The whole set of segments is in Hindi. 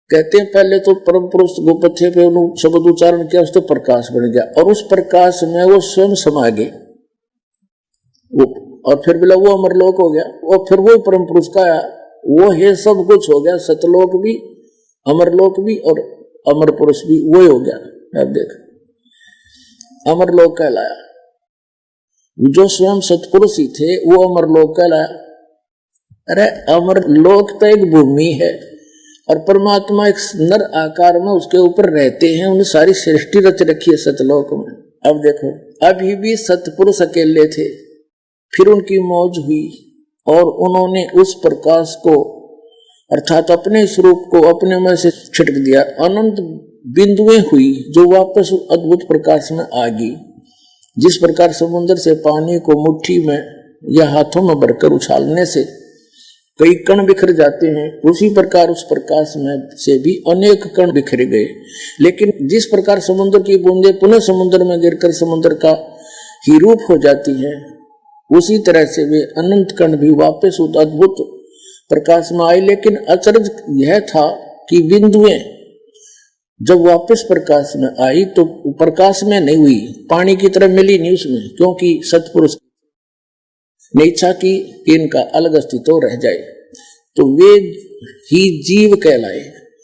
कहते हैं पहले तो परम पुरुष गोपथ्य पे उन्होंने शब्द उच्चारण किया, उस तो प्रकाश बन गया और उस प्रकाश में वो स्वयं समा गए वो, और फिर बोला वो अमरलोक हो गया। और फिर वो परम पुरुष का वो है, सब कुछ हो गया, सतलोक भी अमरलोक भी और अमर पुरुष भी वही हो गया। अब देख अमरलोक कहलाया, जो स्वयं सतपुरुष ही थे वो अमरलोक कहलाया। अरे अमरलोक तो एक भूमि है और परमात्मा एक नर आकार में उसके ऊपर रहते हैं, उन्हें सारी सृष्टि रच रखी है सतलोक में। अब देखो अभी भी सतपुरुष अकेले थे, फिर उनकी मौज हुई और उन्होंने उस प्रकाश को अर्थात अपने स्वरूप को अपने में से छिटक दिया। अनंत बिंदुएं हुई जो वापस अद्भुत प्रकाश में आ गई। जिस प्रकार समुद्र से पानी को मुट्ठी में या हाथों में भरकर उछालने से कई कण बिखर जाते हैं, उसी प्रकार उस प्रकाश में से भी अनेक कण बिखर गए। लेकिन जिस प्रकार समुद्र की बूंदें पुनः समुद्र में गिरकर समुद्र का ही रूप हो जाती हैं, उसी तरह से वे अनंत कण भी वापस उस अद्भुत प्रकाश में आए। लेकिन अचरज यह था कि बिंदुएं जब वापस प्रकाश में आई तो प्रकाश में नहीं हुई, पानी की तरह मिली नहीं उसमें, क्योंकि सतपुरुष ने इच्छा की कि इनका अलग अस्तित्व रह जाए। तो वे ही जीव कहलाए,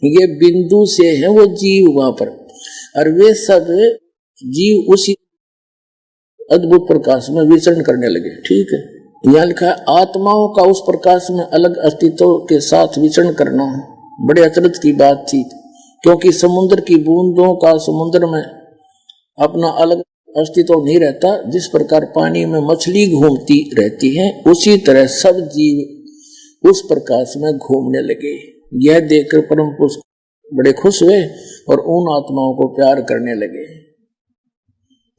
ये बिंदु से है वो जीव वहां पर, और वे सब जीव उसी अद्भुत प्रकाश में विचरण करने लगे। ठीक है, यहां लिखा है आत्माओं का उस प्रकाश में अलग अस्तित्व के साथ विचरण करना बड़े अचरज की बात थी, क्योंकि समुद्र की बूंदों का समुद्र में अपना अलग अस्तित्व नहीं रहता। जिस प्रकार पानी में मछली घूमती रहती है, उसी तरह सब जीव उस प्रकाश में घूमने लगे। यह देखकर परम पुरुष बड़े खुश हुए और उन आत्माओं को प्यार करने लगे।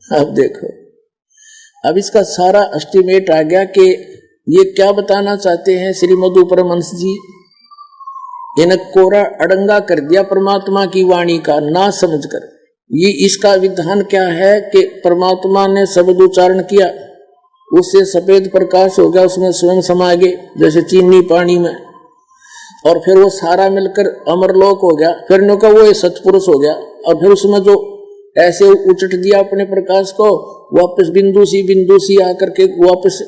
अब देखो, अब इसका सारा एस्टिमेट आ गया कि ये क्या बताना चाहते हैं श्री मधु परमहंस जी। इन्हें कोरा अड़ंगा कर दिया परमात्मा की वाणी का ना समझकर। ये इसका विधान क्या है कि परमात्मा ने शब्द उच्चारण किया, उससे सफेद प्रकाश हो गया, उसमें स्वयं समा गए जैसे चीनी पानी में, और फिर वो सारा मिलकर अमरलोक हो गया। फिर नो का वो सतपुरुष हो गया, और फिर उसमें जो ऐसे उचट दिया अपने प्रकाश को, वापस बिंदु सी आकर के वापस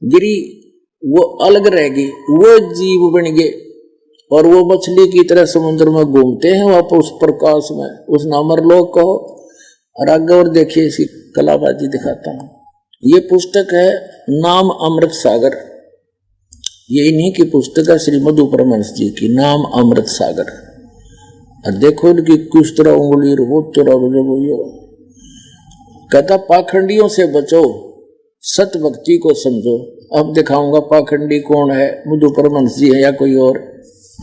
गिरी, वो अलग रह गई, वो जीव बन गए और वो मछली की तरह समुद्र में घूमते हैं वापस उस प्रकाश में, उस अमरलोक कहो। और आगे और देखिए इसकी कलाबाजी दिखाता हूं। ये पुस्तक है नाम अमृत सागर, ये इन्हीं की पुस्तक है श्री मधु परमहंस जी की, नाम अमृत सागर। और देखो इनकी किस तरह उंगली वो तरह कहता पाखंडियों से बचो, सत भक्ति को समझो। अब दिखाऊंगा पाखंडी कौन है, मधु परमहंस जी है या कोई और।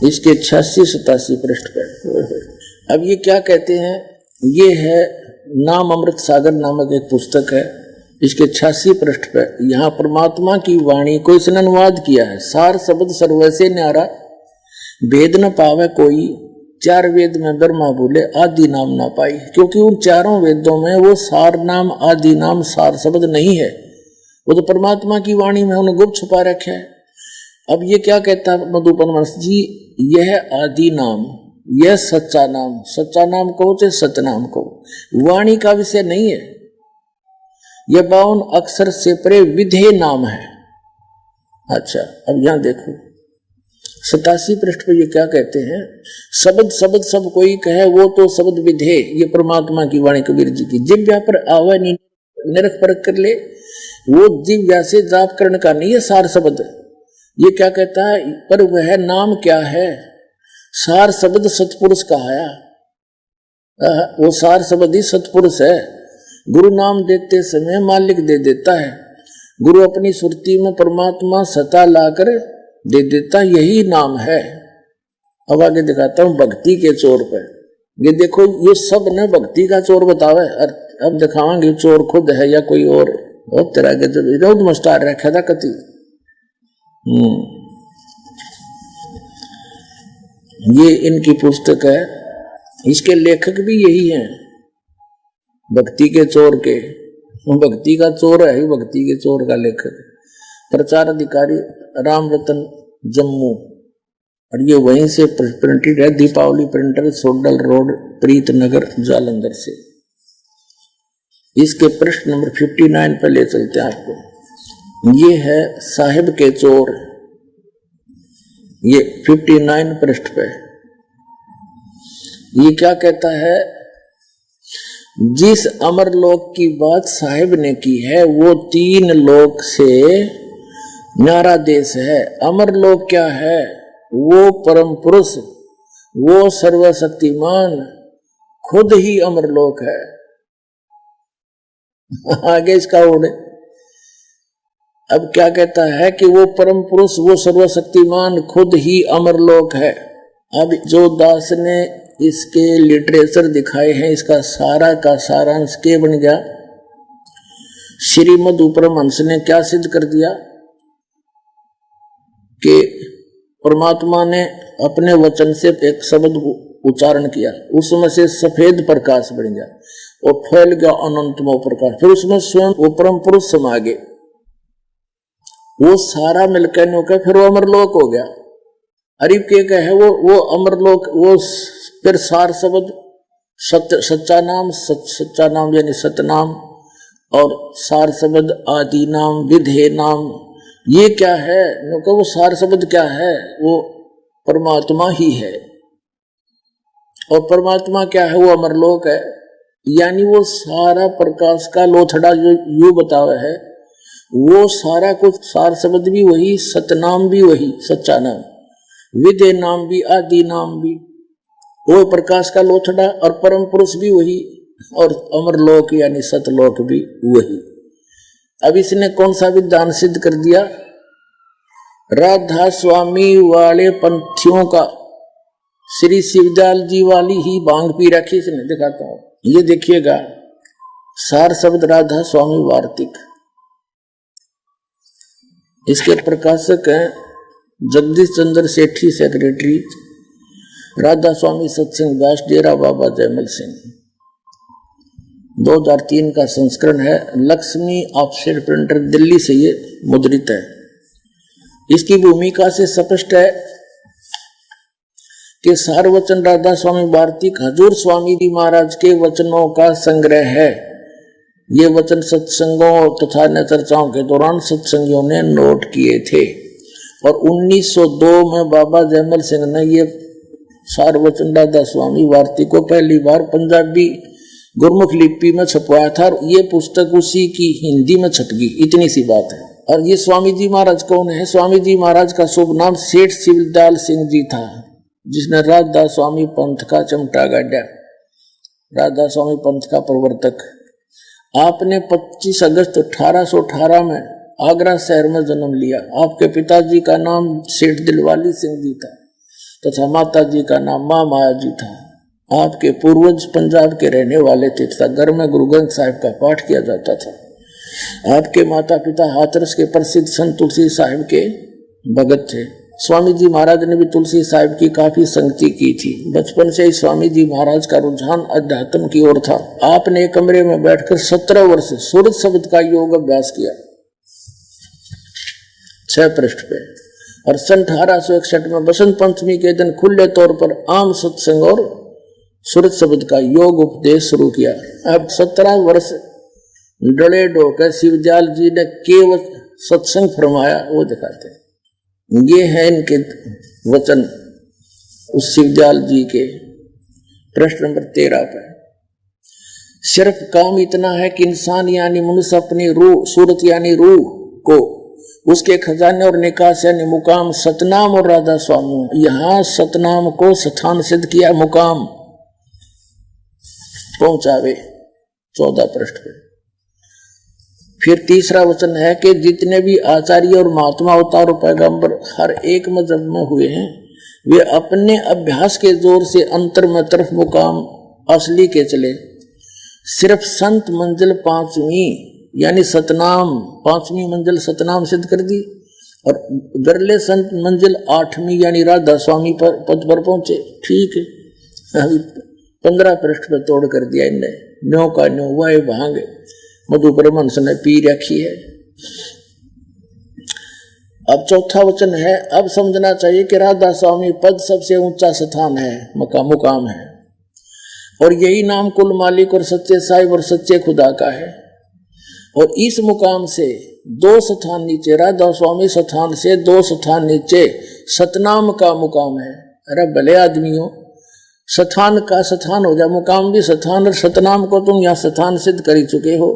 इसके 86-87 पृष्ठ पर अब ये क्या कहते हैं, ये है नाम अमृत सागर नामक एक पुस्तक है, इसके 86 पृष्ठ पर यहाँ परमात्मा की वाणी को इसने अनुवाद किया है। सार शब्द सर्वैसे न्यारा, भेद न पावे कोई, चार वेद में ब्रह्मा बोले आदि नाम ना पाई। क्योंकि उन चारों वेदों में वो सार नाम आदि नाम सार शब्द नहीं है, वो तो परमात्मा की वाणी में उन्हें गुप्त छुपा रखे है। अब ये क्या कहता है मधु परमहंस जी, यह आदि नाम, यह सच्चा नाम, सच्चा नाम कहो चाहे सतनाम कहो, वाणी का विषय नहीं है। यह 52 अक्षर से परे विधेय नाम है। अच्छा, अब यहां देखो 87 पृष्ठ पे ये क्या कहते हैं, शब्द सब कोई कहे वो तो शब्द विधेय। ये परमात्मा की वाणी कबीर जी की, जिव्या पर आवा निरख परख कर ले, वो जिव्या से जाप करने का नहीं है सार शब्द। ये क्या कहता है, पर वह नाम क्या है, सार शब्द सतपुरुष कहाया, वो सार शब्द ही सतपुरुष है। गुरु नाम देते समय मालिक दे देता है, गुरु अपनी सुरती में परमात्मा सता लाकर दे देता, यही नाम है। अब आगे दिखाता हूं भक्ति के चोर पे। ये देखो ये सब ने भक्ति का चोर बतावे, अब दिखावांगे चोर खुद है या कोई और। बहुत तरह के जब विरोध मस्तार रखा था कति। ये इनकी पुस्तक है, इसके लेखक भी यही हैं, भक्ति के चोर के। भक्ति का चोर है, भक्ति के चोर का लेखक। प्रचार अधिकारी राम रतन जम्मू, और ये वहीं से प्रिंटेड है, दीपावली प्रिंटर, सोडल रोड, प्रीत नगर, जालंधर से। इसके पृष्ठ नंबर 59 पे ले चलते हैं आपको। ये है साहिब के चोर, ये 59 पृष्ठ पे। ये क्या कहता है, जिस अमरलोक की बात साहिब ने की है वो 3 लोक से न्यारा देश है। अमरलोक क्या है, वो परम पुरुष, वो सर्वशक्तिमान खुद ही अमरलोक है। आगे इसका ओढ़ अब क्या कहता है कि वो परम पुरुष, वो सर्वशक्तिमान खुद ही अमरलोक है। अब जो दास ने इसके लिटरेचर दिखाए हैं, इसका सारा का सारांश के बन गया। श्रीमद् परमहंस ने क्या सिद्ध कर दिया कि परमात्मा ने अपने वचन से एक शब्द उच्चारण किया, उसमें से सफेद प्रकाश बन गया और फैल गया अनंतमय प्रकाश। फिर उसमें स्वयं वो परम पुरुष समा गए, वो सारा मिलकर नौका, फिर वो अमरलोक हो गया। अरीब के कहे वो अमरलोक, वो फिर सार शब्द सत्य, सच्चा नाम, सच्चा नाम यानी सतनाम, और सार शब्द आदि नाम, विधेय नाम, ये क्या है नौका, वो सार शब्द क्या है, वो परमात्मा ही है। और परमात्मा क्या है, वो अमरलोक है। यानी वो सारा प्रकाश का लोथड़ा जो यू बतावे है, वो सारा कुछ सार शब्द भी वही, सतनाम भी वही, सच्चा नाम, विधेय नाम भी, आदि नाम भी, वो प्रकाश का लोथड़ा, और परम पुरुष भी वही, और अमरलोक यानी सतलोक भी वही। अब इसने कौन सा विधान सिद्ध कर दिया, राधा स्वामी वाले पंथियों का श्री शिवदयाल जी वाली ही भांग पी रखी इसने। दिखाता हूं, ये देखिएगा सार शब्द राधा स्वामी वार्तिक, इसके प्रकाशक हैं जगदीश चंद्र सेठी, सेक्रेटरी राधा स्वामी सत्संग दास, डेरा बाबा जयमल सिंह। 2003 का संस्करण है, लक्ष्मी ऑफसेट प्रिंटर दिल्ली से ये मुद्रित है। इसकी भूमिका से स्पष्ट है कि सार वचन राधा स्वामी वार्तिक हजूर स्वामी जी महाराज के वचनों का संग्रह है। ये वचन सत्संगों तथा अन्य चर्चाओं के दौरान सत्संगियों ने नोट किए थे, और 1902 में बाबा जयमल सिंह ने ये सार वचन राधा स्वामी वार्तिक को पहली बार पंजाबी गुरमुख लिपि में छपवाया था, और ये पुस्तक उसी की हिंदी में छप गई, इतनी सी बात है। और ये स्वामी जी महाराज कौन है, स्वामी जी महाराज का शुभ नाम सेठ शिवदयाल सिंह जी था, जिसने राधा स्वामी पंथ का चमटा गाड़ा, राधा स्वामी पंथ का प्रवर्तक। आपने 25 अगस्त 1818 में आगरा शहर में जन्म लिया। आपके पिताजी का नाम सेठ दिलवाली सिंह जी था तथा माता जी का नाम माँ माया जी था। आपके पूर्वज पंजाब के रहने वाले थे तथा घर में गुरु ग्रंथ साहिब का पाठ किया जाता था। आपके माता पिता हाथरस के प्रसिद्ध संत तुलसी साहिब के भगत थे। स्वामी जी महाराज ने भी तुलसी साहिब की काफी संगति की थी। बचपन से ही स्वामी जी महाराज का रुझान अध्यात्म की ओर था। आपने एक कमरे में बैठकर 17 वर्ष सूरज शब्द का योग अभ्यास किया, 6 पृष्ठ पे। और सन 1861 में बसंत पंचमी के दिन खुले तौर पर आम सत्संग और सूरज शब्द का योग उपदेश शुरू किया। अब 17 वर्ष डले डोकर शिवदयाल जी ने केवल सत्संग फरमाया, वो दिखाते हैं। ये है इनके वचन उस शिवदयाल जी के। प्रश्न नंबर 13 पर सिर्फ काम इतना है कि इंसान यानी मनुष्य अपनी रूह, सूरत यानी रूह को उसके खजाने और निकास यानी मुकाम सतनाम और राधा स्वामी, यहाँ सतनाम को स्थान सिद्ध किया, मुकाम पहुंचावे 14 पृष्ठ पे। फिर तीसरा वचन है कि जितने भी आचार्य और महात्मा अवतार और पैगंबर हर एक मजहब में हुए हैं, वे अपने अभ्यास के जोर से अंतर में तरफ मुकाम असली के चले। सिर्फ संत मंजिल 5वीं यानी सतनाम, 5वीं मंजिल सतनाम सिद्ध कर दी, और बिरले संत मंजिल 8वीं यानी राधा स्वामी पर पद पर पहुंचे। ठीक है, अभी 15 पृष्ठ पर तोड़ कर दिया इनने। न्यो का न्यो वाय भांग मधु परमहंस ने पी रखी है। अब चौथा वचन है, अब समझना चाहिए कि राधा स्वामी पद सबसे ऊंचा स्थान है, मुकाम है, और यही नाम कुल मालिक और सच्चे साहिब और सच्चे खुदा का है। और इस मुकाम से 2 स्थान नीचे, राधा स्वामी स्थान से 2 स्थान नीचे सतनाम का मुकाम है। अरे भले आदमियों, स्थान का स्थान हो गया, मुकाम भी स्थान, और सतनाम को तुम यहाँ स्थान सिद्ध कर ही चुके हो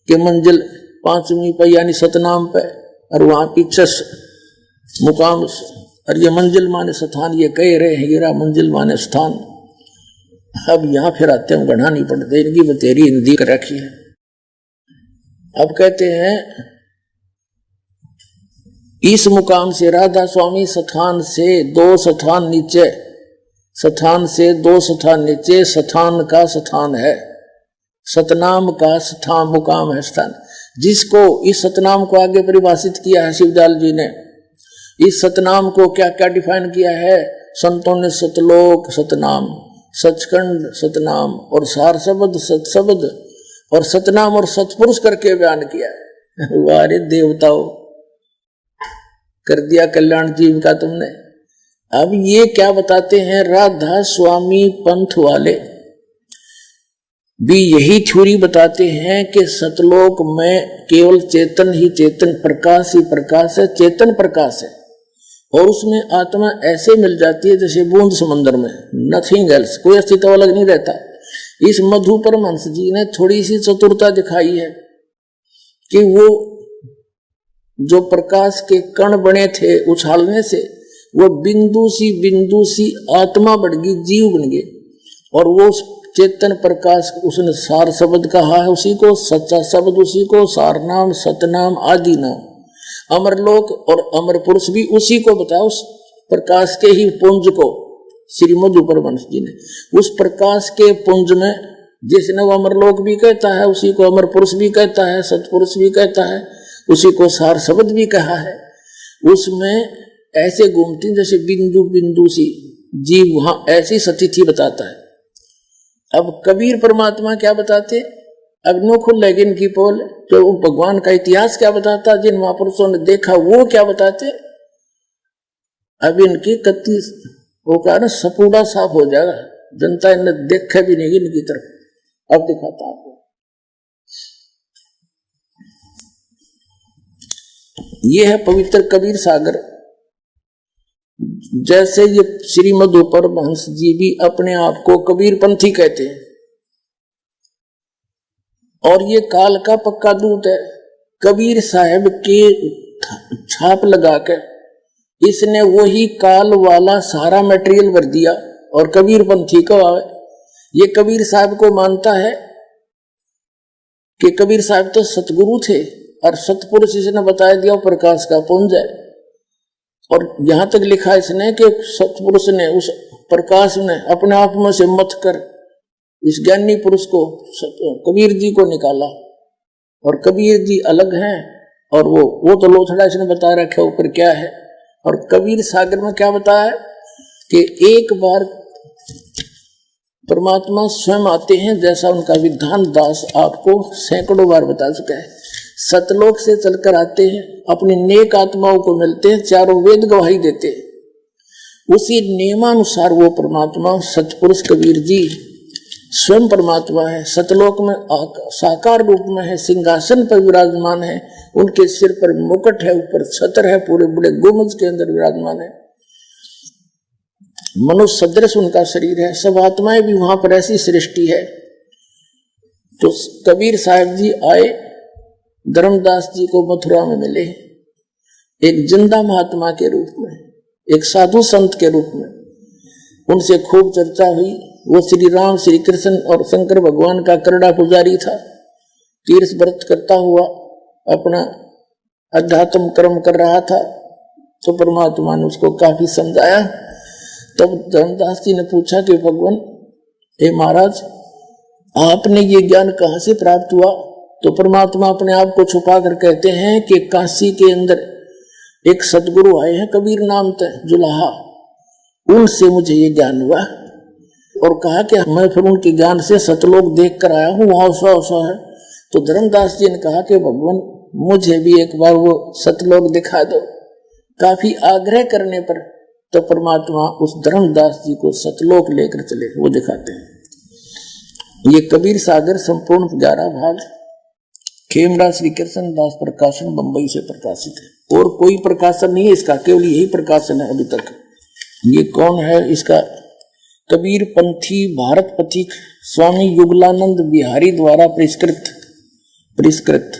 कि मंजिल 5वीं पे यानी सतनाम पे, और वहां पीछे मुकाम, और ये मंजिल माने स्थान, ये कह रहे हैं हीरा मंजिल माने स्थान। अब यहां फिर आते हम गढ़ा नहीं पड़ते, इनकी बतेरी हिंदी कर रखी है। अब कहते हैं इस मुकाम से राधा स्वामी स्थान से 2 स्थान नीचे, स्थान से 2 स्थान नीचे स्थान का स्थान है, सतनाम का स्थान मुकाम है स्थान, जिसको इस सतनाम को आगे परिभाषित किया है शिवदयाल जी ने। इस सतनाम को क्या क्या डिफाइन किया है संतों ने? सतलोक सतनाम, सचखंड सतनाम, और सार शब्द सतशब्द, और सतनाम और सतपुरुष करके बयान किया है। वारे देवताओं, कर दिया कल्याण जीव का तुमने। अब ये क्या बताते हैं? राधा स्वामी पंथ वाले भी यही थ्योरी बताते हैं कि सतलोक में केवल चेतन ही चेतन, प्रकाश ही प्रकाश है, चेतन प्रकाश है, और उसमें आत्मा ऐसे मिल जाती है जैसे बूंद समंदर में, नथिंग एल्स, कोई अस्तित्व अलग नहीं रहता। इस मधु परमहंस जी ने थोड़ी सी चतुरता दिखाई है कि वो जो प्रकाश के कण बने थे उछालने से, वो बिंदु सी आत्मा बढ़ गई, जीव बन गए, और वो चेतन प्रकाश उसने सार शब्द कहा है, उसी को सच्चा शब्द, उसी को सार नाम, सतनाम, आदि नाम, अमरलोक और अमर पुरुष भी उसी को बताया, उस प्रकाश के ही पुंज को। श्री मधु परमहंस जी ने उस प्रकाश के पुंज में, जिसने वो अमरलोक भी कहता है, उसी को अमर पुरुष भी कहता है, सतपुरुष भी कहता है, उसी को सार शब्द भी कहा है, उसमें ऐसे घूमती जैसे बिंदु बिंदु सी जीव वहां ऐसी स्थिति बताता है। अब कबीर परमात्मा क्या बताते? अग्नो खुल लगे इनकी पोल, जो भगवान का इतिहास क्या बताता, जिन महापुरुषों ने देखा वो क्या बताते। अब इनकी कत्ती वो कारण सपूड़ा साफ हो जाएगा, जनता इन्हें देखा भी नहीं इनकी तरफ। अब दिखाता आपको, ये है पवित्र कबीर सागर। जैसे ये श्री मधु परमहंस जी भी अपने आप को कबीर पंथी कहते हैं, और ये काल का पक्का दूत है। कबीर साहब के छाप लगाकर इसने वही काल वाला सारा मटेरियल भर दिया, और कबीर पंथी को ये कबीर साहब को मानता है कि कबीर साहब तो सतगुरु थे, और सतपुरुष इसने बता दिया प्रकाश का पुंज है। और यहां तक लिखा इसने कि सतपुरुष ने उस प्रकाश ने अपने आप में से मत कर इस ज्ञानी पुरुष को, कबीर जी को निकाला, और कबीर जी अलग हैं, और वो तो लोथड़ा इसने बता रखा ऊपर क्या है। और कबीर सागर में क्या बताया कि एक बार परमात्मा स्वयं आते हैं, जैसा उनका विधान दास आपको सैकड़ों बार बता चुका है। सतलोक से चलकर आते हैं, अपनी नेक आत्माओं को मिलते हैं, चारों वेद गवाही देते हैं। उसी नियमानुसार वो परमात्मा सतपुरुष कबीर जी स्वयं परमात्मा है, सतलोक में साकार रूप में है, सिंहासन पर विराजमान है, उनके सिर पर मुकुट है, ऊपर छत्र है, पूरे बड़े गुंबद के अंदर विराजमान है, मनुष्य सदृश उनका शरीर है, सब आत्माएं भी वहां पर ऐसी सृष्टि है। तो कबीर साहब जी आए, धर्मदास जी को मथुरा में मिले, एक जिंदा महात्मा के रूप में, एक साधु संत के रूप में। उनसे खूब चर्चा हुई। वो श्री राम, श्री कृष्ण और शंकर भगवान का करड़ा पुजारी था। तीर्थ व्रत करता हुआ अपना अध्यात्म कर्म कर रहा था, तो परमात्मा ने उसको काफी समझाया। तब धर्मदास जी ने पूछा कि भगवान, हे महाराज, आपने ये ज्ञान कहाँ से प्राप्त हुआ? तो परमात्मा अपने आप को छुपा कर कहते हैं कि काशी के अंदर एक सदगुरु आए हैं, कबीर नाम थे जुलाहा, उनसे मुझे ये ज्ञान हुआ। और कहा कि मैं फिर उनके ज्ञान से सतलोक देख कर आया हूँ, वहां ऐसा है। तो धर्मदास जी ने कहा कि भगवान, मुझे भी एक बार वो सतलोक दिखा दो। काफी आग्रह करने पर तो परमात्मा उस धर्मदास जी को सतलोक लेकर चले, वो दिखाते हैं। ये कबीर सागर संपूर्ण 11 भाग खेमरा श्री कृष्ण दास प्रकाशन बंबई से प्रकाशित है, और कोई प्रकाशन नहीं है इसका, केवल यही प्रकाशन है अभी तक। ये कौन है इसका? कबीर पंथी भारत पथिक स्वामी युगलानंद बिहारी द्वारा परिष्कृत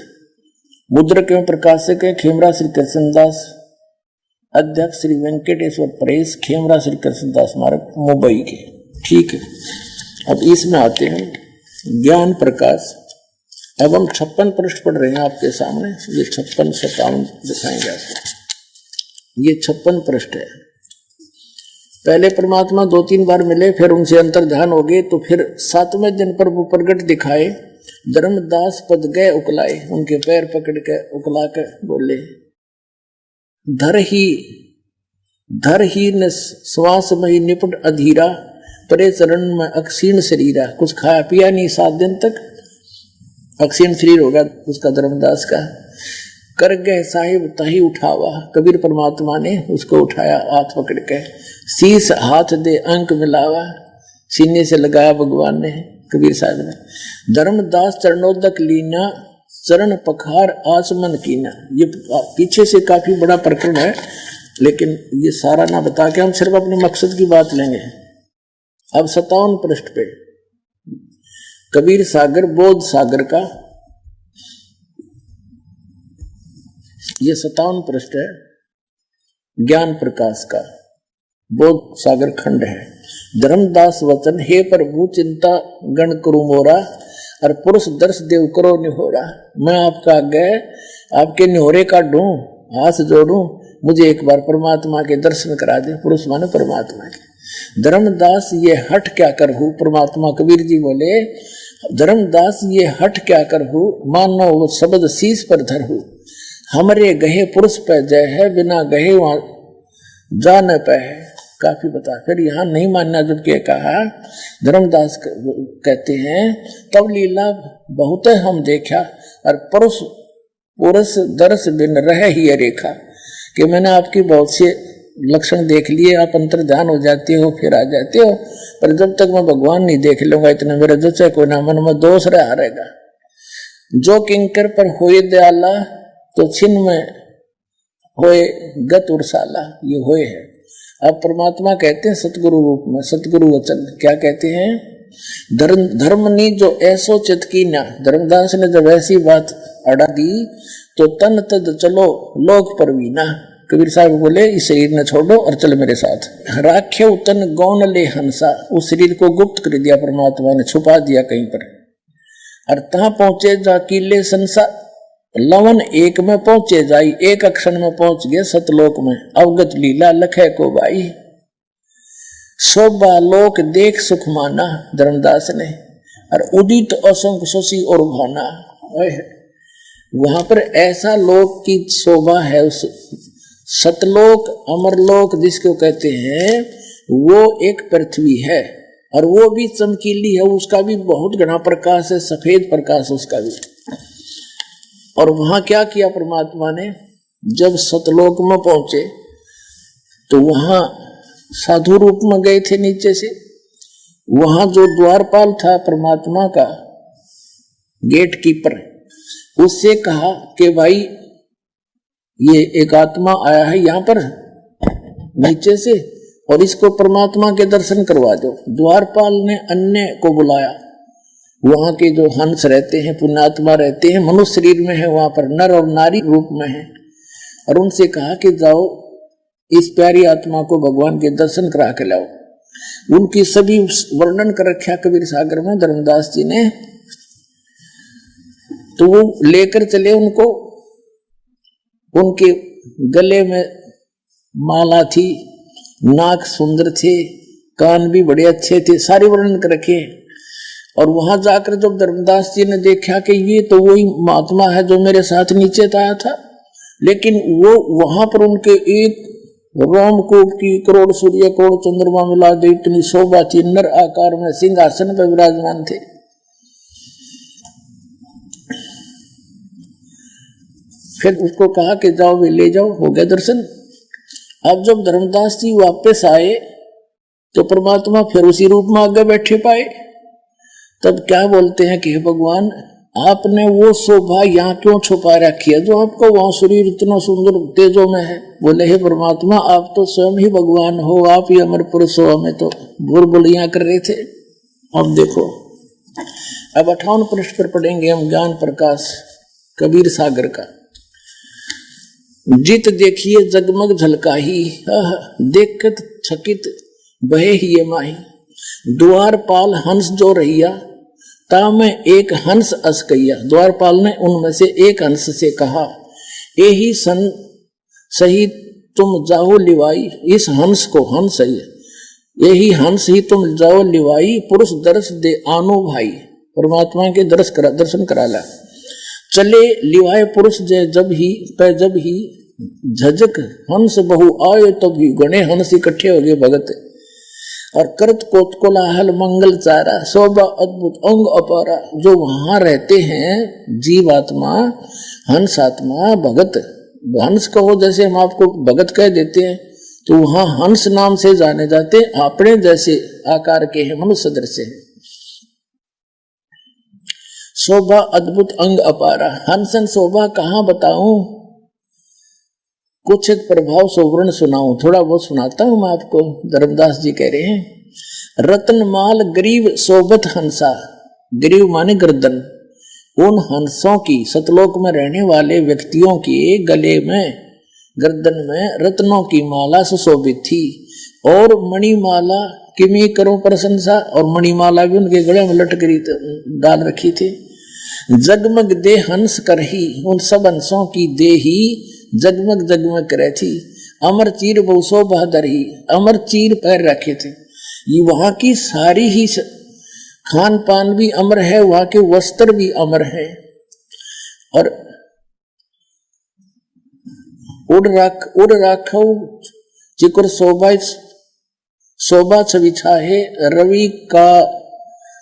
मुद्रक एवं प्रकाशक है खेमरा श्री कृष्णदास, अध्यक्ष श्री वेंकटेश्वर प्रेस, खेमरा श्री कृष्णदास स्मारक मुंबई के। ठीक है, अब इसमें आते हैं ज्ञान प्रकाश। अब हम 56 पृष्ठ पढ़ रहे हैं आपके सामने, ये 56 57 दिखाएंगे आपको। ये 56 पृष्ठ है। पहले परमात्मा 2-3 बार मिले, फिर उनसे अंतर ध्यान हो गए, तो फिर 7वें दिन पर वो प्रगट दिखाए। धर्मदास पद गए उकलाए, उनके पैर पकड़ के उकला के बोले, धर ही न श्वास मही निपुट अधीरा, परे चरण में अक्षीण शरीरा। कुछ खाया पिया नहीं 7 दिन तक, अक्षीण शरीर होगा उसका धर्मदास का। कर गए साहिब ताही उठावा, कबीर परमात्मा ने उसको उठाया हाथ पकड़ के। शीश हाथ दे अंक मिलावा, सीने से लगाया भगवान ने, कबीर साहब ने। धर्मदास चरणोदक लीना, चरण पखार आचमन कीना। ये पीछे से काफी बड़ा प्रकरण है, लेकिन ये सारा ना बता के हम सिर्फ अपने मकसद की बात लेंगे। अब 57 पृष्ठ पे कबीर सागर बोध सागर का, ये 57 पृष्ठ है ज्ञान प्रकाश का, बोध सागर खंड है। धर्मदास वचन, हे प्रभु चिंता गण करु मोरा, और पुरुष दर्श देव करो निहोरा। मैं आपका आगे आपके निहोरे काटूं, हाथ जोड़ूं, मुझे एक बार परमात्मा के दर्शन करा दे। पुरुष माने परमात्मा के। धर्मदास ये हट क्या करहूं, परमात्मा कबीर जी बोले, धर्मदास ये हट क्या करहूं, मानो वो शब्द शीश पर धरहूं। हमरे गहे पुरुष पे जय है, बिना गहे वहां जा न पे है। काफी बता, फिर यहाँ नहीं मानना जब के कहा, धर्मदास कहते हैं, तब लीला बहुत हम देखा, और पुरुष दर्श बिन रह ही रेखा। कि मैंने आपकी बहुत से लक्षण देख लिए, आप अंतर ध्यान हो जाते हो, फिर आ जाते हो, पर जब तक मैं भगवान नहीं देख लूंगा इतना मेरा जो चाहे कोई ना मन में दोष रहा रहेगा। जो किंकर पर होए दयाला, तो छिन्न में होए गत उर्साला, ये होए है। अब परमात्मा कहते हैं सतगुरु रूप में, सतगुरु वचन क्या कहते हैं, धर्म नी जो ऐसो चित की ना। धर्मदास ने जब ऐसी बात अड़ा दी, तो तन तद चलो लोक परवीना। कबीर साहब बोले, इस शरीर ने छोड़ो और चल मेरे साथ। राख्य तन गौन ले हंसा, उस शरीर को गुप्त कर दिया परमात्मा ने, छुपा दिया कहीं पर। और तहां पहुंचे जा किले संसा, लवन एक में पहुंचे जाई, एक अक्षण में पहुंच गए सतलोक में। अवगत लीला लखे को बाई, शोभा लोक देख सुख माना। धर्मदास ने, और उदित असंख शशि और भाना। वहां पर ऐसा लोक की शोभा है, उस सतलोक अमरलोक जिसको कहते हैं, वो एक पृथ्वी है, और वो भी चमकीली है, उसका भी बहुत घना प्रकाश है, सफेद प्रकाश उसका भी। और वहां क्या किया परमात्मा ने, जब सतलोक में पहुंचे तो वहां साधु रूप में गए थे नीचे से। वहां जो द्वारपाल था परमात्मा का, गेट कीपर, उससे कहा कि भाई ये एक आत्मा आया है यहाँ पर नीचे से, और इसको परमात्मा के दर्शन करवा दो। द्वारपाल ने अन्य को बुलाया, वहां के जो हंस रहते हैं, पुण्यात्मा रहते हैं, मनुष्य शरीर में है, वहां पर नर और नारी रूप में है, और उनसे कहा कि जाओ इस प्यारी आत्मा को भगवान के दर्शन करा के लाओ। उनकी सभी वर्णन कर रखा कबीर सागर में धर्मदास जी ने। तो वो लेकर चले उनको, उनके गले में माला थी, नाक सुंदर थे, कान भी बड़े अच्छे थे, सारे वर्णन कर रखे। और वहां जाकर जब धर्मदास जी ने देखा कि ये तो वही महात्मा है जो मेरे साथ नीचे आया था, लेकिन वो वहां पर उनके एक रोमकूप की करोड़ सूर्य करोड़ चंद्रमा मिला दे इतनी शोभा थी, नर आकार में सिंहासन पर विराजमान थे। फिर उसको कहा कि जाओ वे ले जाओ, हो गया दर्शन। अब जब धर्मदास जी वापस आए तो परमात्मा फिर उसी रूप में आगे बैठे पाए। तब क्या बोलते हैं कि हे भगवान, आपने वो शोभा यहाँ क्यों छुपा रखी है जो आपका वहां शरीर इतना सुंदर तेजों में है। बोले हे परमात्मा, आप तो स्वयं ही भगवान हो, आप ही अमर पुरुष हो, हमें तो बुलबुलियां कर रहे थे। अब देखो, अब 58 पृष्ठ पर पढ़ेंगे हम ज्ञान प्रकाश कबीर सागर का। जित देखिए जगमग झलकाही, देखत छकित बहे ही माही। द्वारपाल हंस जो रहिया, ता में एक हंस असकैया। द्वारपाल ने उनमें से एक हंस से कहा, यही सन सही तुम जाओ लिवाई। इस हंस को, हंस है यही हंस ही तुम जाओ लिवाई। पुरुष दर्श दे आनो भाई, परमात्मा के दर्शन करा ला। चले लिवाए पुरुष जय जब ही झजक हंस बहु आए तब ही। गणे हंस इकट्ठे हो गए भगत। और करत कोतकोलाहल मंगल चारा, शोभा अद्भुत अंग अपारा। जो वहां रहते हैं जीवात्मा, हंस आत्मा, भगत, हंस कहो जैसे हम आपको भगत कह देते हैं, तो वहां हंस नाम से जाने जाते, अपने जैसे आकार के हैं, मनुष्य दृश्य है। शोभा अद्भुत अंग अपारा। हंसन शोभा कहाँ बताऊं, कुछ एक प्रभाव सोवर्ण सुनाऊं, थोड़ा बहुत सुनाता हूं मैं आपको। धर्मदास जी कह रहे हैं, रत्नमाल गरीब शोभत हंसा। गरीब माने गर्दन। उन हंसों की, सतलोक में रहने वाले व्यक्तियों के गले में, गर्दन में रत्नों की माला सुशोभित थी। और मणिमाला किमी करो प्रशंसा, और मणिमाला भी उनके गले में लटकरी डाल रखी थी। जगमग दे हंस करही, उन सब हंसों की दे ही जगमग जगमग करे थी। अमर चीर बहुसो बहादुर ही, अमर चीर पैर रखे थे। ये वहां की सारी ही खान पान भी अमर है, वहां के वस्त्र भी अमर है। और उड़ राखो चिकुर शोभा छवि छाए, रवि का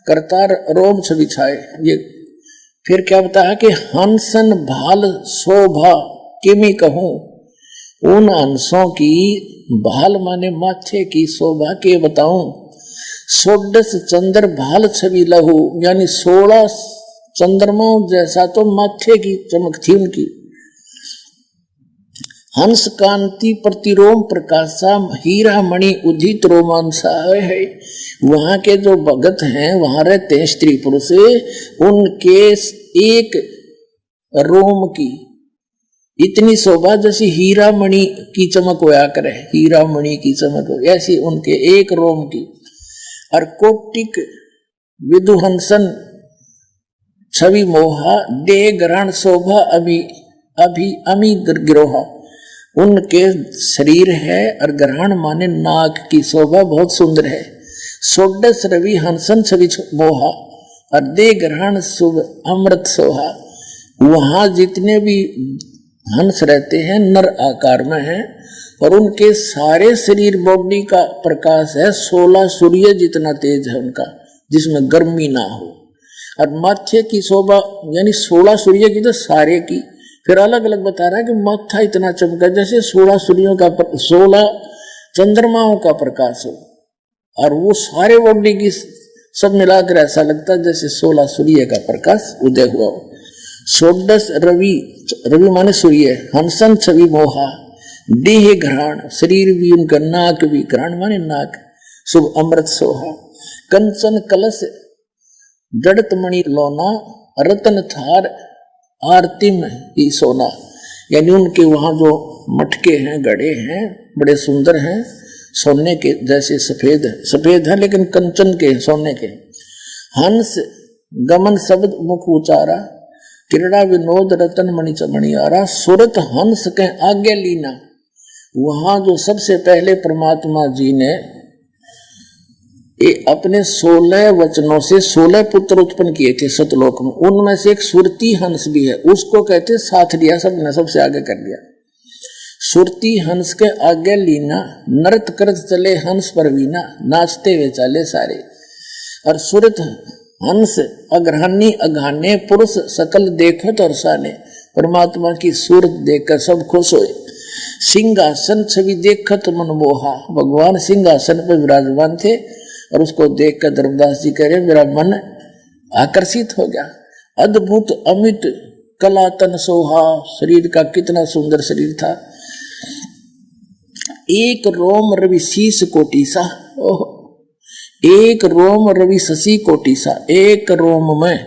करतार रोम छवि छाए। ये फिर क्या बताया कि हंसन भाल शोभा किमी कहूं। उन हंसों की, भाल माने माथे की, शोभा के बताऊं। 16 चंद्र भाल छवि लहू, यानी 16 चंद्रमा जैसा तो माथे की चमक थी उनकी। हंस कांति प्रतिरोम प्रकाशा, हीरा मणि उदित रोमांसा है। वहां के जो भगत हैं, वहां रहते हैं स्त्री पुरुष, उनके एक रोम की इतनी शोभा जैसी हीरा मणि की चमक होया करे, हीरा मणि की चमक हो, ऐसी उनके एक रोम की। और कोटिक विदुहंसन छवि मोहा, देह ग्रहण शोभा अमी गिरोहा। उनके शरीर है और ग्रहण माने नाक की शोभा बहुत सुंदर है। 16 रवि हंसन छवि मोहा, और दे ग्रहण शुभ अमृत सोहा। वहां जितने भी हंस रहते हैं नर आकार में हैं, और उनके सारे शरीर बॉडी का प्रकाश है 16 सूर्य जितना तेज है उनका, जिसमें गर्मी ना हो। और माथे की शोभा यानी 16 सूर्य की तो सारे की, फिर अलग अलग बता रहा है कि माथा इतना चमका जैसे 16 सूर्यों का 16 चंद्रमाओं का प्रकाश हो। और वो सारे बॉडी की सब मिलाकर ऐसा लगता है जैसे 16 सूर्य का प्रकाश उदय हुआ हो। 16 रवि माने सूर्य, हंसन छवि मोहा, देह घ्राण, शरीर भी उनका, नाक भी, घ्राण माने नाक, शुभ अमृत सोहा। कंचन कलश जड़त मणि लोना, रतन थार आरती में ही सोना। यानी उनके वहां जो मटके हैं, गड़े हैं, बड़े सुंदर हैं, सोने के जैसे सफेद है लेकिन कंचन के, सोने के। हंस गमन शब्द मुख उचारा, क्रीड़ा विनोद रतन मणि चमणियारा। सुरत हंस के आगे लीना। वहां जो सबसे पहले परमात्मा जी ने अपने 16 वचनों से 16 पुत्र उत्पन्न किए थे सतलोक में, उनमें से एक सुरती हंस भी है, उसको कहते साथ लिया, सबने सबसे आगे कर लिया। सुरती हंस के आगे लीना, नृत्य करत चले हंस पर वीना, नाचते हुए चले सारे। और सुरत हंस अग्रहणी अघाने, पुरुष सकल देखत और साने। परमात्मा की सूरत देखकर सब खुश हुए। सिंहासन छवि देखत मन मोहा, भगवान सिंहासन पर विराजमान थे और उसको देख कर धर्मदास जी कह रहे मेरा मन आकर्षित हो गया। अद्भुत अमित कला तन सोहा, शरीर का कितना सुंदर शरीर था। एक रोम रवि शीश कोटि सा, ओह एक रोम रवि शशि कोटि सा, एक रोम में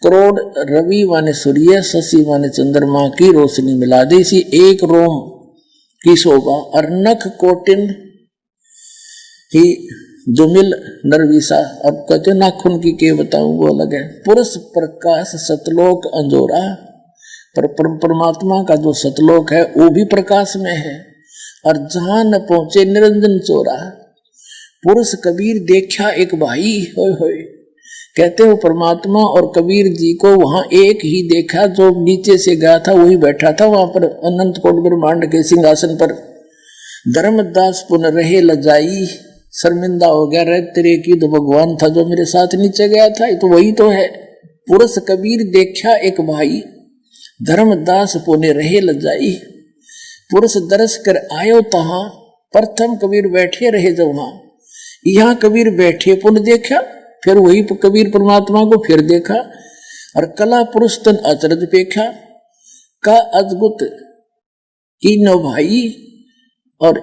करोड़ रवि माने सूर्य, शशि माने चंद्रमा की रोशनी मिला दी सी एक रोम की शोभा। और नख कोटिन ही जुमिल नरवीसा, अब कहते नाखून की के बताऊं वो अलग है। पुरुष प्रकाश सतलोक अंजोरा, पर परमात्मा का जो सतलोक है वो भी प्रकाश में है। और जहां न पहुंचे निरंजन चोरा, पुरुष कबीर देखा एक भाई, होय होय कहते हो परमात्मा और कबीर जी को वहां एक ही देखा, जो नीचे से गया था वही बैठा था वहां पर अनंत कोट ब्रह्मांड के सिंहासन पर। धर्मदास पुन रहे लजाई, शर्मिंदा हो गया, रह तेरे की तो भगवान था जो मेरे साथ नीचे गया था, ये तो वही तो है। पुरुष कबीर देखा एक भाई, धर्मदास पुने रहे लजाई। पुरुष दरस कर आयो तहां, प्रथम कबीर बैठे रहे जो वहां। यहाँ कबीर बैठे पुन देखा, फिर वही कबीर परमात्मा को फिर देखा। और कला पुरुष तन अचरज पेखा, का अद्भुत की न भाई, और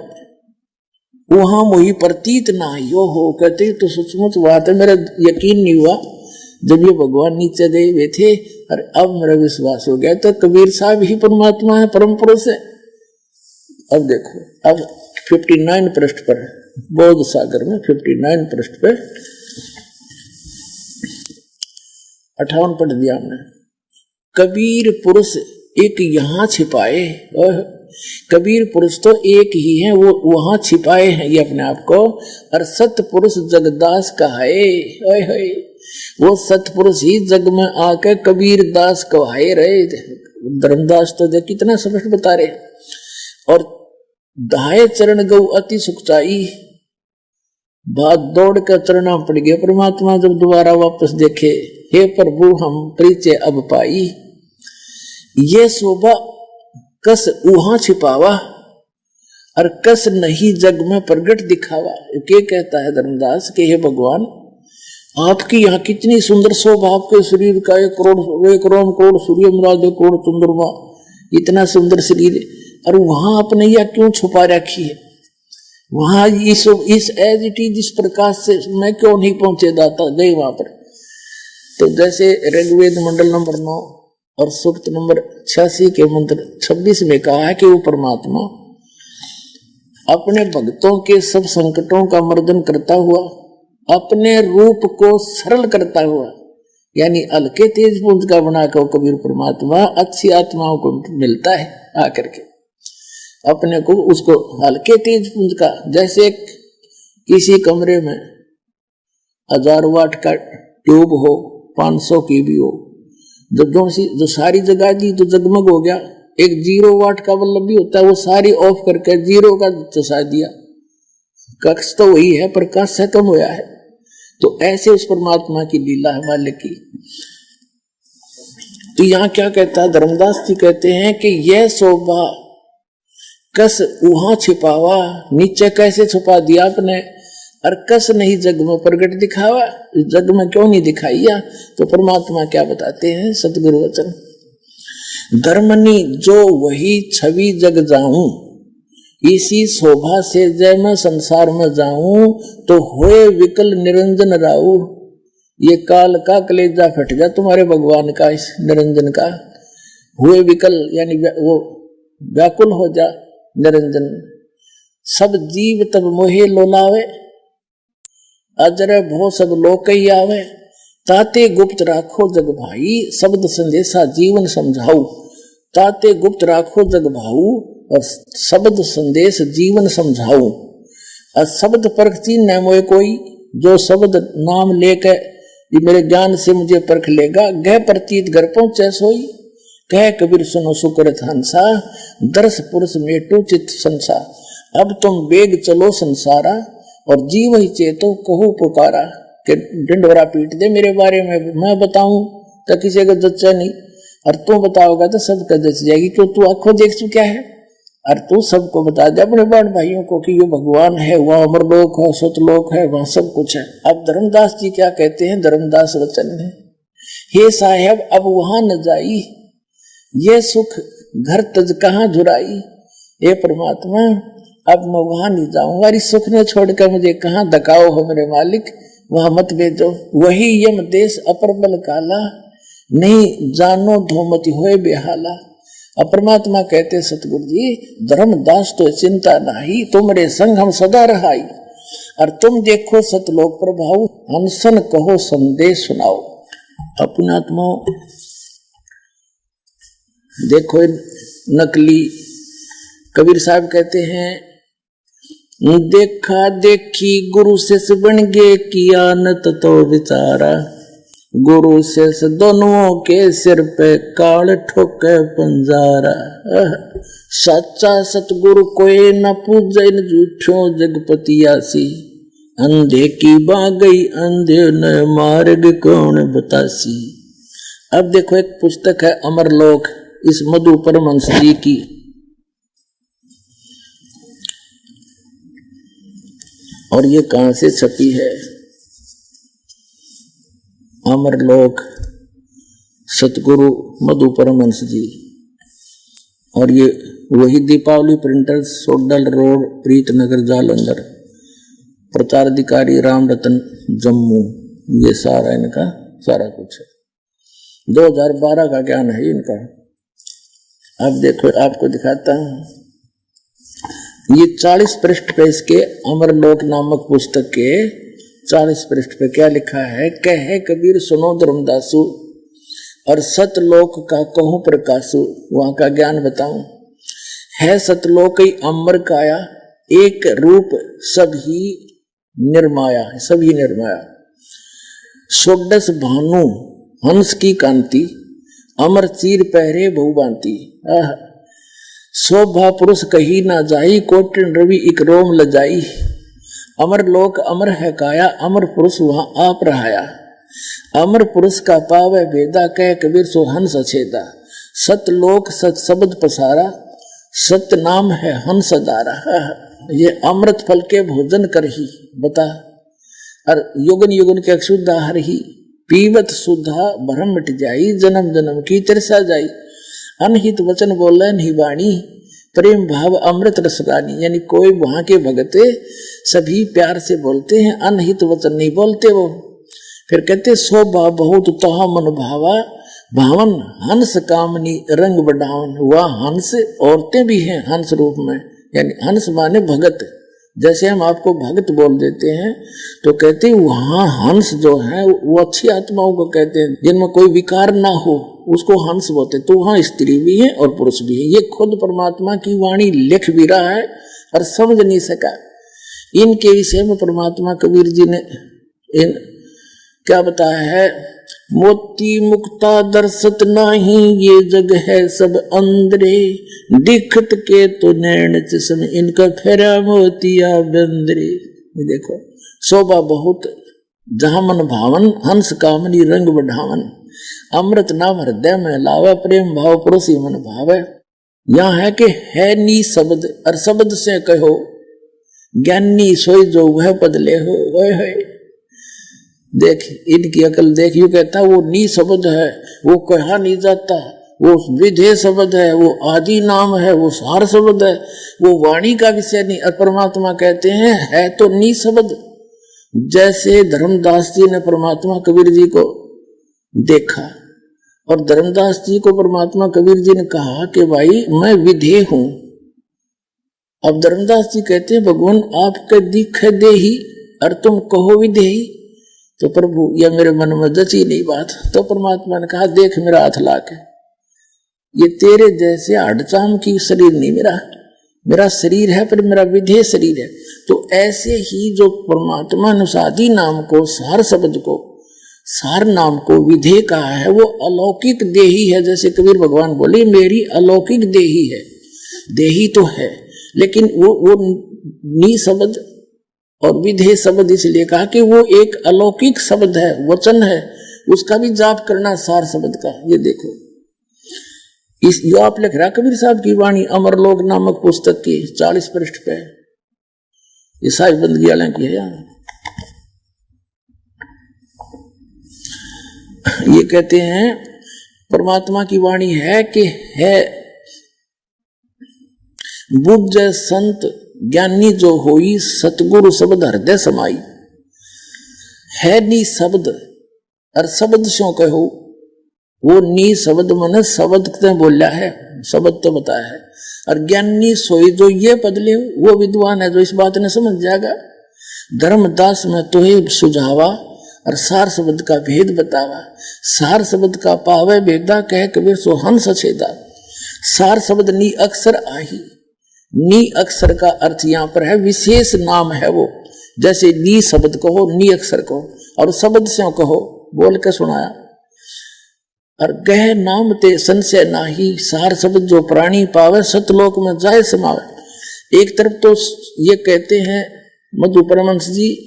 वहां वही प्रतीत ना यो हो। कहते तो सचमुच बात है, मेरा यकीन नहीं हुआ जब ये भगवान नीचे दे हुए थे, और अब मेरा विश्वास हो गया। तो कबीर साहब ही परमात्मा है, परम पुरुष है। अब देखो, अब 59 पृष्ठ पर, बोध सागर में 59 पृष्ठ पे 58 पढ़ दिया हमने। कबीर पुरुष एक यहाँ छिपाए, कबीर पुरुष तो एक ही है, वो वहां छिपाए हैं ये अपने आप को। और सत पुरुष जगदास कहाए, वो सत पुरुष ही जग में आके कबीर दास कहाए रहे। धर्मदास तो देख कितना स्पष्ट बता रहे। और दाए चरण गौ अति सुखचाई, बात दौड़ कर चरणा पड़ गया परमात्मा जब दोबारा वापस देखे। हे प्रभु हम परिचय अब पाई, ये शोभा कस उहा छिपावा, और कस नहीं जग में प्रगट दिखावा। क्या कहता है धर्मदास के हे भगवान, आपकी यहाँ कितनी सुंदर शोभा, आपके शरीर का 1 करोड़ सूर्य मुराद 1 करोड़ चंद्रमा, इतना सुंदर शरीर, और वहां आपने यह क्यों छुपा रखी है? वहां इस एज इट इज इस प्रकाश से मैं क्यों नहीं पहुंचे दाता गए वहां पर। तो जैसे ऋग्वेद मंडल नंबर 9 और सूक्त नंबर 86 के मंत्र 26 में कहा है कि वो परमात्मा अपने भक्तों के सब संकटों का मर्दन करता हुआ, अपने रूप को सरल करता हुआ, यानी हल्के तेज पुंज का बनाकर कबीर परमात्मा अच्छी आत्माओं को मिलता है आकर के अपने को, उसको हल्के तेज पुंज का, जैसे किसी कमरे में 1000 वाट का ट्यूब हो, 500 की भी हो, जो सारी जगह जी तो जगमग हो गया। एक 0 वाट का बल्ब भी होता है, वो सारी ऑफ करके 0 का चसा दिया, कक्ष तो वही है, प्रकाश से कम हुआ है। तो ऐसे उस परमात्मा की लीला है मालिक की। तो यहाँ क्या कहता है धर्मदास जी, कहते हैं कि यह शोभा कस वहां छिपावा, नीचे कैसे छुपा दिया आपने, और कस नहीं जग में प्रगट दिखावा, जग में क्यों नहीं दिखाइया। तो परमात्मा क्या बताते हैं सतगुरु वचन, धर्मनी जो वही छवि जग जाऊं, इसी शोभा से जय मैं संसार में जाऊं, तो होए विकल निरंजन राऊ। ये काल का कलेजा फट जा तुम्हारे भगवान का, इस निरंजन का। हुए विकल यानी वो व्याकुल हो जा निरंजन। सब जीव तब मोहे लोलावे, अजर भो सब लोक ही आवे। ताते गुप्त राखो जग भाई, शब्द संदेशा जीवन समझाऊ। ताते गुप्त राखो जग भाऊ, और शब्द संदेश जीवन समझाऊ। और शब्द परख चीन न मोए कोई, जो शब्द नाम लेकर मेरे ज्ञान से मुझे परख लेगा। गह प्रतीत घर पहुंचे सोई, कह कबीर सुनो सुकृत हंसा। दर्श पुरुष मेटू चित संसा, अब तुम बेग चलो संसारा। और जीव ही चेतो कहू पुकारा, कि ढिंडोरा पीट दे मेरे बारे में, मैं बताऊं तो किसी का जच्चा नहीं, और तू बताओगा तो सबका जच जाएगी, क्यों तू आंखों देख चुका है। और तू सबको बता दे अपने बहन भाइयों को कि ये भगवान है, वहाँ अमरलोक है, सतलोक है, वहाँ सब कुछ है। अब धर्मदास जी क्या कहते हैं, धर्मदास वचन है, हे साहेब अब वहां न जाई, ये सुख घर तज कहाँ झुराई। ये परमात्मा अब मैं वहां नहीं जाऊंगा, इस सुख ने छोड़कर मुझे कहाँ धकाओ हो मेरे मालिक, वहां मत भेजो। वही यम देश अपर बल काला, नहीं जानो धोमति होए बेहाला। अब परमात्मा कहते सतगुरु जी धर्मदास तो चिंता नहीं, तुमरे संग हम सदा रहाई, और तुम देखो सतलोक प्रभाव, हंसन कहो संदेश सुनाओ। अपने आत्मा देखो नकली कबीर साहब कहते हैं, देखा देखी गुरु शिष्य बन गे, किया नत तो विचारा, गुरु शिष्य दोनों के सिर पे काल ठोके पंजारा। सच्चा सतगुरु कोई न पूजे न झूठो जगपति आसी, अंधे की बा गई अंधे न मार्ग कौन बतासी। अब देखो एक पुस्तक है अमरलोक, इस मधु परमहंस जी की, और ये कहां से छपी है, अमरलोक सतगुरु मधु परमहंस जी, और ये वही दीपावली प्रिंटर्स, सोडल रोड, प्रीतनगर, जालंधर, प्रचार अधिकारी राम रतन जम्मू। ये सारा इनका सारा कुछ है, 2012 का ज्ञान है इनका। अब देखो आपको दिखाता हूं, ये 40 पृष्ठ पे इसके अमरलोक नामक पुस्तक के 40 पृष्ठ पे क्या लिखा है, कहे कबीर सुनो धर्मदासु, और सतलोक का कहूं प्रकाशु। वहां का ज्ञान बताऊं, है सतलोक ही अमर काया, एक रूप सभी निर्माया, सभी निर्माया। सोडस भानु हंस की कांति, अमर चीर पहरे बहुबांति। शोभा पुरुष कही ना जाई, कोटिन रवि इक रोम लजाई। अमर लोक अमर है काया, अमर पुरुष वहां आप रहाया। अमर पुरुष का पावे भेदा, कह कबीर सो हंस छेदा। सतलोक सत शब्द पसारा, सत नाम है हंस दारा। ये अमृत फल के भोजन कर ही बता, और युगन युगन के अक्षुद्ध आहार ही, पीवत सुधा भरम मिट जाई, जन्म जन्म की तिरसा जाई। अनहित वचन बोले नहीं वाणी, प्रेम भाव अमृत रसरानी। यानी कोई वहां के भगत सभी प्यार से बोलते हैं, अनहित वचन नहीं बोलते वो। फिर कहते शोभा बहुत तहा मन भावा, भावन हंस कामनी रंग बढ़ावन। वह हंस औरतें भी हैं हंस रूप में, यानी हंस माने भगत। जैसे हम आपको भगत बोल देते हैं तो कहते वहां हंस जो है वो अच्छी आत्माओं को कहते हैं, जिनमें कोई विकार ना हो, उसको हंस बोलते। तो वहां स्त्री भी है और पुरुष भी है। ये खुद परमात्मा की वाणी लिख भी रहा है और समझ नहीं सका। इनके विषय में परमात्मा कबीर जी ने क्या बताया है, मोती मुक्ता दर्शत नाही, ये जग है सब अंदरे। दिखत के तो नैन चश्म, इनका फेरा मोतिया बंदरे। देखो शोभा बहुत जहां मन भावन, हंस कामनी रंग बढ़ावन। अमृत नाम हृदय में लावे, प्रेम भाव पड़ोसी मन भावे। यहाँ है कि है नी शब्द, और शब्द से कहो ज्ञानी सोई जो वह पद ले हो। देख इनकी अकल देख, यू कहता वो नी शब्द है, वो कहा नहीं जाता, वो विधेय शब्द है, वो आदि नाम है, वो सार शब्द है, वो वाणी का विषय नहीं। और परमात्मा कहते हैं है तो नी शब्द। जैसे धर्मदास जी ने परमात्मा कबीर जी को देखा, और धर्मदास जी को परमात्मा कबीर जी ने कहा कि भाई मैं विधेय हूं। अब धर्मदास जी कहते हैं भगवान आपके दिख दे ही, और तुम कहो विधेयी। तो प्रभु यह मेरे मन में जची नहीं बात। तो परमात्मा ने कहा देख मेरा हाथ लाके, ये तेरे जैसे हडचाम की शरीर नहीं मेरा शरीर है, पर मेरा विधेय शरीर है। तो ऐसे ही जो परमात्मा ने आदि नाम को, सार शब्द को, सार नाम को विधेय कहा है, वो अलौकिक देही है। जैसे कबीर भगवान बोले मेरी अलौकिक देही है। देही तो है, लेकिन वो नी शब्द और विधेय शब्द इसलिए कहा कि वो एक अलौकिक शब्द है, वचन है, उसका भी जाप करना सार शब्द का। ये देखो इस यो आप लिख रहा कबीर साहब की वाणी अमरलोक नामक पुस्तक की 40 पृष्ठ पे, ये साहिब बंदगी वाले की है यहाँ। ये कहते हैं परमात्मा की वाणी है कि है बुद्ध संत ज्ञानी जो होई सतगुरु शब्द हृदय समाई। है नी शब्द और शब्द स्यों कहो, वो नी शब्द मन शब्द ने बोला है, शब्द तो बताया है। और ज्ञानी सोई जो ये पद ले वो विद्वान है जो इस बात ने समझ जाएगा। धर्मदास में तो ही सुझावा और सार शब्द का भेद बतावा। सार शब्द का पावे भेदा कह कबीर सो हंस छेदा। सार शब्द नी अक्षर आही, नी अक्षर का अर्थ यहाँ पर है विशेष नाम है वो। जैसे नी शब्द कहो, नी अक्षर कहो, और शब्द से कहो बोल के सुनाया। और गह नाम ते संशय नाही, सार शब्द जो प्राणी पावे सतलोक में जाए समावे। एक तरफ तो ये कहते हैं मधु परमहंस जी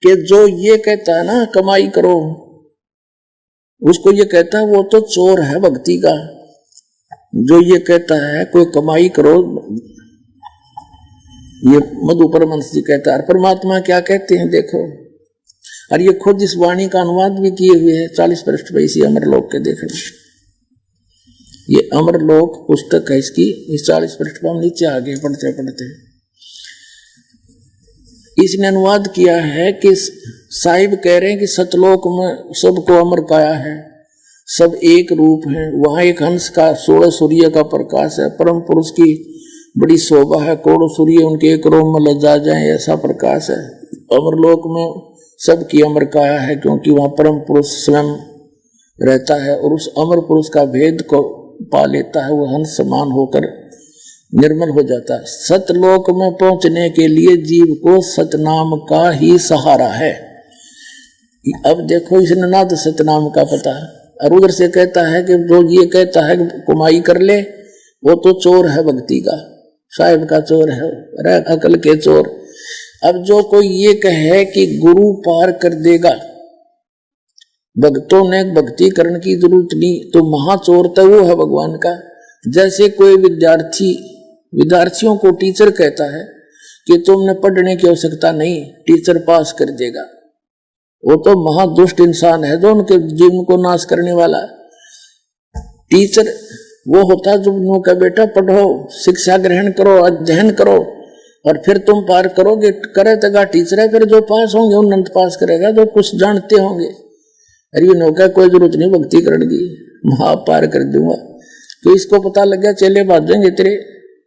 कि जो ये कहता है ना कमाई करो, उसको ये कहता है वो तो चोर है भक्ति का। जो ये कहता है कोई कमाई करो, ये मधु परमहंस जी कहता है। परमात्मा क्या कहते हैं देखो, और ये खुद इस वाणी का अनुवाद भी किए हुए हैं 40 पृष्ठ पे इसी अमरलोक के देख रहे। ये अमरलोक पुस्तक है इसकी, इस 40 पृष्ठ पर हम नीचे आगे पढ़ते पढ़ते इसने अनुवाद किया है कि साहिब कह रहे हैं कि सतलोक में सबको अमर काया है, सब एक रूप है। वहां एक हंस का 16 सूर्य का प्रकाश है, परम पुरुष की बड़ी शोभा है, करोड़ों सूर्य उनके एक रोम में लजा जाए ऐसा प्रकाश है। अमरलोक में सबकी अमर काया है क्योंकि वहां परम पुरुष स्वयं रहता है और उस अमर पुरुष का भेद को पा लेता है, वो हंस समान होकर निर्मल हो जाता है। सतलोक में पहुंचने के लिए जीव को सतनाम का ही सहारा है। अब देखो इसने ना तो सतनाम का पता है, और उधर से कहता है कि जो ये कहता है कमाई कर ले वो तो चोर है भक्ति का, साहिब का चोर है, अकल के चोर। अब जो कोई ये कहे कि गुरु पार कर देगा, भक्तों ने भक्ति करने की जरूरत नहीं, तो महाचोर तो वो है भगवान का। जैसे कोई विद्यार्थियों को टीचर कहता है कि तुमने पढ़ने की आवश्यकता नहीं, टीचर पास कर देगा, वो तो महादुष्ट इंसान है जो उनके जीवन को नाश करने वाला। टीचर वो होता है जो उन्होंने कहा बेटा पढ़ो, शिक्षा ग्रहण करो, अध्ययन करो और फिर तुम पार करोगे। करे तगा टीचर है, फिर जो पास होंगे उन्नत पास करेगा, जो कुछ जानते होंगे। अरे ये नौका कोई जरूरत नहीं भक्ति करने की, मैं पार कर दूंगा। तो इसको पता लग गया, चेले बात देंगे तेरे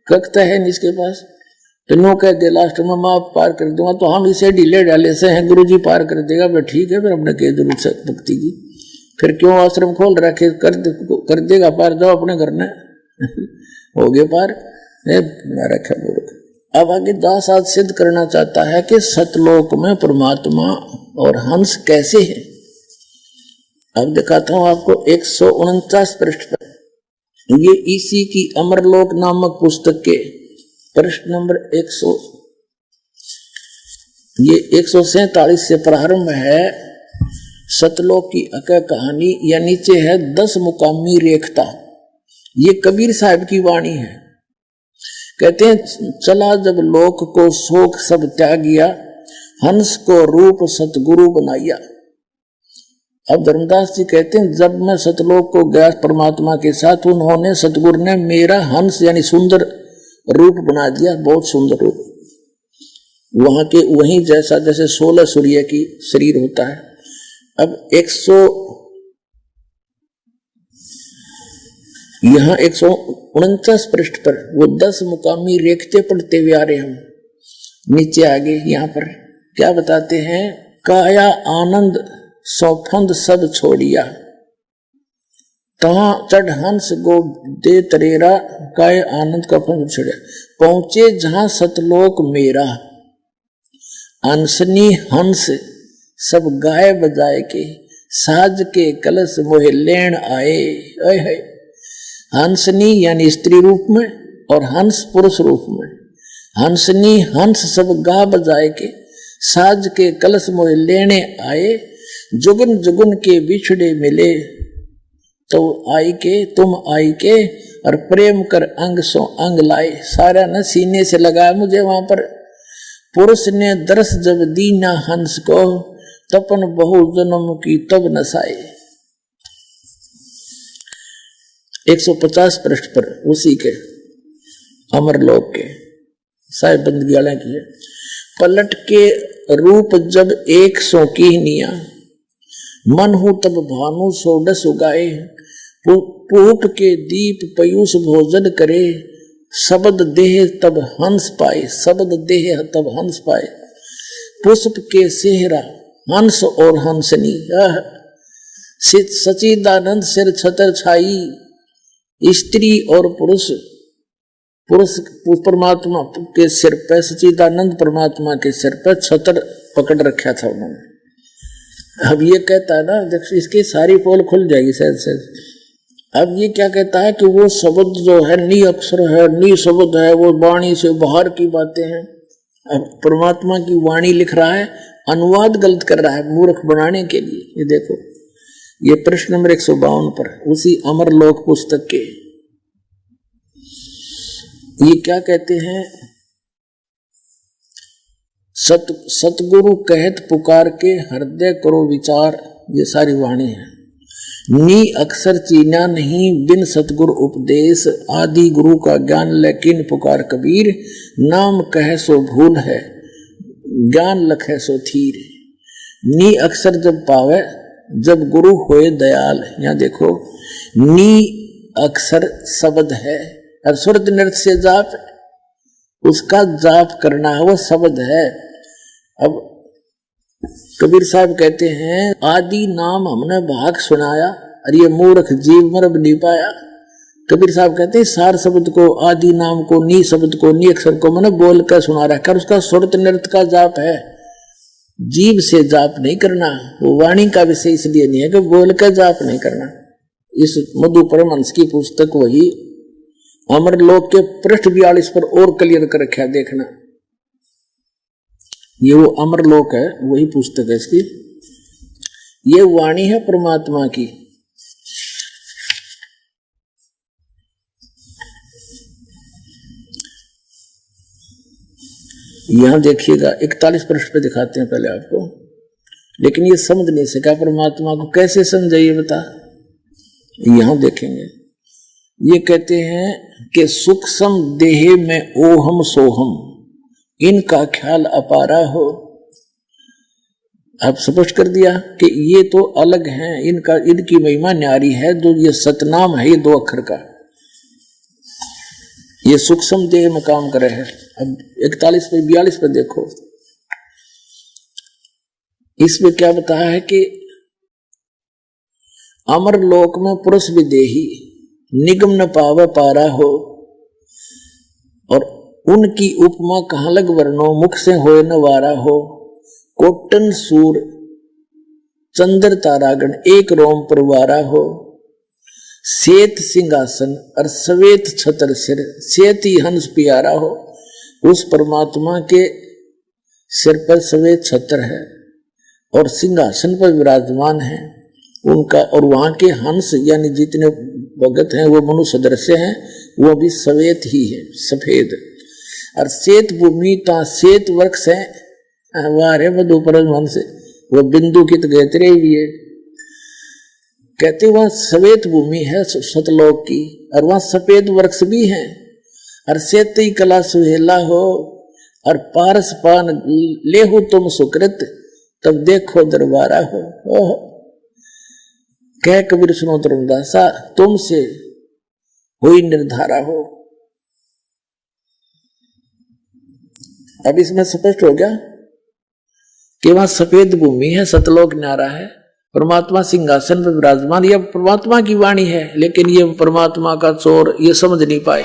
कखता है नहीं इसके पास, तो नो कह दे लास्ट में मैं पार कर दूंगा। तो हम इसे ढीले डाले से हैं, गुरु जी पार कर देगा, फिर ठीक है, फिर हमने कह जरूरत से भक्ति की, फिर क्यों आश्रम खोल रखे, कर देगा पार, जाओ अपने घर में हो गए पार, रखा मूर्ख। अब आगे दास आज सिद्ध करना चाहता है कि सतलोक में परमात्मा और हंस कैसे है। अब दिखाता हूं आपको 149 पृष्ठ पर, ये इसी की अमरलोक नामक पुस्तक के पृष्ठ नंबर 147 से प्रारंभ है सतलोक की अकय कहानी, या नीचे है 10 मुकामी रेखता। ये कबीर साहब की वाणी है। कहते हैं चला जब लोक को शोक सब त्यागिया, हंस को रूप सतगुरु बनाया। अब धर्मदास जी कहते हैं जब मैं सतलोक को गया परमात्मा के साथ, उन्होंने सतगुरु ने मेरा हंस यानी सुंदर रूप बना दिया, बहुत सुंदर रूप, वहां के वहीं जैसा जैसे 16 सूर्य की शरीर होता है। अब 149 पृष्ठ पर वो 10 मुकामी रेखते पढ़ते हुए आ रहे हम नीचे आगे। यहाँ पर क्या बताते हैं, काया आनंद सौफंद सब छोड़िया, तहां चढ़ हंस गो दे तरेरा, काय आनंद का फंद छोड़िया। पहुंचे जहां सतलोक मेरा, अंसनी हंस सब गाय बजाए के, साज के कलश मोहे लेन आए। है हंसनी यानी स्त्री रूप में और हंस पुरुष रूप में। हंसनी हंस सब गा बजाए के, साज के कलश मोहे लेने आए, जुगन जुगन के बिछड़े मिले, तो आई के तुम आई के और प्रेम कर अंग सो अंग लाए। सारा न सीने से लगाया मुझे वहां पर। पुरुष ने दरस जब दीना हंस को, तपन बहु जन्म की तब नसाए। 150 पृष्ठ पर उसी के अमरलोक के साहिब बंदगी वाले की है। पलट के रूप जब 100 की निया, मन हूं तब भानु सोडस उगाए। पूप के दीप पयूष भोजन करे, शब्द देह तब हंस पाए। शब्द देह तब हंस पाए। पुष्प के सेहरा हंस और हंसनी, सचिदानंद सिर छतर छाई। स्त्री और पुरुष, पुरुष परमात्मा के सिर पे, सचिदानंद परमात्मा के सिर पे छतर पकड़ रखा था उन्होंने। अब ये कहता है ना, इसकी सारी पोल खुल जाएगी सहज सहज। अब ये क्या कहता है कि वो शब्द जो है नी अक्षर है, नी शब्द है, वो वाणी से बाहर की बातें हैं। अब परमात्मा की वाणी लिख रहा है, अनुवाद गलत कर रहा है मूर्ख बनाने के लिए। ये देखो, ये प्रश्न नंबर 152 पर उसी अमरलोक पुस्तक के ये क्या कहते हैं। सतगुरु कहत पुकार के, हृदय करो विचार। ये सारी वाणी है। नी अक्षर चीना नहीं, बिन सतगुरु उपदेश। आदि गुरु का ज्ञान लेकिन पुकार कबीर। नाम कह सो भूल है, ज्ञान लखे सो थीर। नी अक्षर जब पावे, जब गुरु होए दयाल। यहाँ देखो, नी अक्षर शब्द है और सुरत नृत्य से जाप, उसका जाप करना है, वो शब्द है। अब कबीर साहब कहते हैं, आदि नाम हमने भाग सुनाया और ये मूर्ख जीव मरब नहीं पाया। कबीर साहब कहते हैं, सार शब्द को, आदि नाम को, नी शब्द को, नी अक्षर को मैंने बोल कर सुना रखा। उसका सुरत नृत्य का जाप है, जीव से जाप नहीं करना। वो वाणी का विषय इसलिए नहीं है कि बोल कर जाप नहीं करना। इस मधु परमहंस की पुस्तक वही अमरलोक के पृष्ठ 42 पर और क्लियर कर रखा, देखना। ये वो अमरलोक है, वही पुस्तक है इसकी। ये वाणी है परमात्मा की। यहां देखिएगा 41 पृष्ठ पे दिखाते हैं पहले आपको, लेकिन ये समझ नहीं सका परमात्मा को कैसे समझाइए बता। यहां देखेंगे, ये कहते हैं कि सूक्ष्म देह में ओहम सोहम, इनका ख्याल अपारा हो। अब स्पष्ट कर दिया कि ये तो अलग हैं, इनका इनकी महिमा न्यारी है। जो ये सतनाम है, ये 2 अक्षर का, ये सूक्ष्म देह में काम करे है। अब 41 पे 42 पे देखो, इसमें क्या बताया है कि अमरलोक में पुरुष विदेही, निगम न पावे पारा हो। और उनकी उपमा कहाँ लग वर्णो, मुख से होए न वारा हो। कोटन सूर चंद्र तारागण, एक रोम पर वारा हो। श्वेत सिंहासन और श्वेत छतर सिर, श्वेत ही हंस प्यारा हो। उस परमात्मा के सिर पर श्वेत छतर है और सिंहासन पर विराजमान है उनका। और वहां के हंस यानी जितने भगत हैं वो मनुष्य सदृश्य हैं, वो भी श्वेत ही है, सफेद। और श्वेत भूमि ता श्वेत वृक्ष है, वारे मधु परमहंस, वो बिंदु की तो गहतरे भी है। कहते वहां श्वेत भूमि है सतलोक की, और वहां सफेद वृक्ष भी हैं। और श्वेत कला सुहेला हो, और पारस पान लेहु तुम सुकृत, तब देखो दरबारा हो। कह कबीर सुनो धर्मदासा, तुमसे हुई निर्धारा हो। अब इसमें स्पष्ट हो गया कि वहां सफेद भूमि है, सतलोक न्यारा है, परमात्मा सिंहासन पर विराजमान। यह परमात्मा की वाणी है, लेकिन ये परमात्मा का चोर ये समझ नहीं पाए।